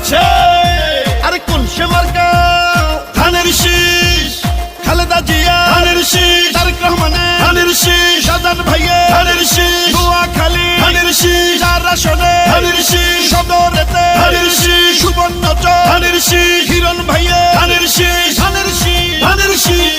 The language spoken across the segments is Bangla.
আছে। আরে কোন সে মার্কা? ধানের শীষ। খালেদা জিয়া ধানের শীষ, তারেক রহমানের ধানের শীষ, শাহজাহান ভাইয়ের ধানের শীষ, নোয়াখালী ধানের শীষ, 4 আসনে ধানের শীষ, সদরেতে ধানের শীষ, সুবর্ণচর ধানের শীষ, হিরণ ভাইয়ের ধানের শীষ, ধানের শীষ, ধানের শীষ।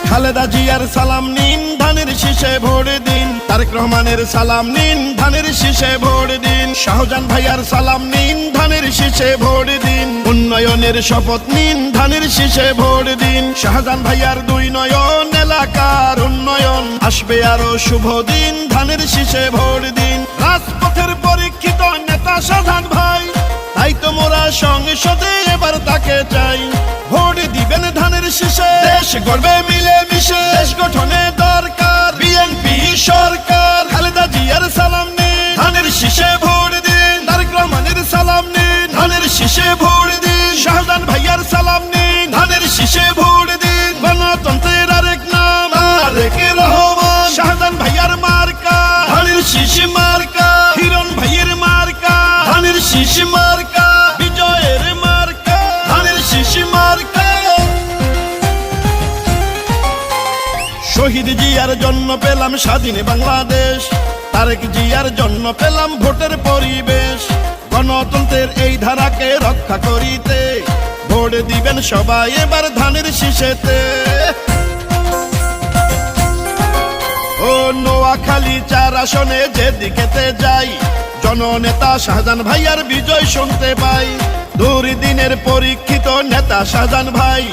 খালেদা জিয়ার সালাম নিন, ধানের শীষে ভোট দিন। তারেক রহমানের সালাম নিন, ধানের শীষে ভোট দিন। শাহজাহান ভাইয়ার সালাম নিন, ধানের শীষে ভোট দিন। উন্নয়নের শপথ নিন, ধানের শীষে ভোট দিন। শাহজাহান ভাইয়ার 2 নয়ন, এলাকার উন্নয়ন আসবে আরো শুভ দিন, ধানের শীষে ভোট দিন। রাজপথের পরীক্ষিত নেতা শাহজাহান ভাই, তাই তো মোরা সংসদে এবার তাকে চাই। ভোট দিবেন ধানের শীষে, দেশ গড়বে মিলে মিশে, দেশ গঠনে দরকার বিএনপি সরকার। খালেদা জিয়ার সালাম নিন, ধানের শীষে ভোট দিন। তারেক রহমানের সালাম নিন, ধানের শীষে ভোট দিন। শাহজাহান ভাইয়ার সালাম নিন, ধানের শীষে ভোট দিন। গণতন্ত্রের আরেক নাম তারেক রহমান। শাহজাহান ভাইয়ার মার্কা ধানের শীষ মার্কা, হিরণ ভাইয়ের মার্কা ধানের শীষ মার্কা, বিজয়ের মার্কা ধানের শীষ মার্কা। শহীদ জিয়ার জন্য পেলাম স্বাধীন বাংলাদেশ, তারেক জিয়ার জন্য পেলাম ভোটের পরিবেশ। গণতন্ত্রের এই ধারাকে রক্ষা করিতে ভোট দিবেন সবাই এবার ধানের শীষেতে। ও নোয়াখালী 4 আসনে যেদিকেতে যাই, জননেতা শাহজাহান ভাইয়ার বিজয় শুনতে পাই। দুর্দিনের পরীক্ষিত নেতা শাহজাহান ভাই,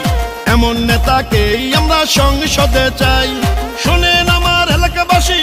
এমন নেতাকেই আমরা সংসদে চাই। শোনেন আমার এলাকাবাসী,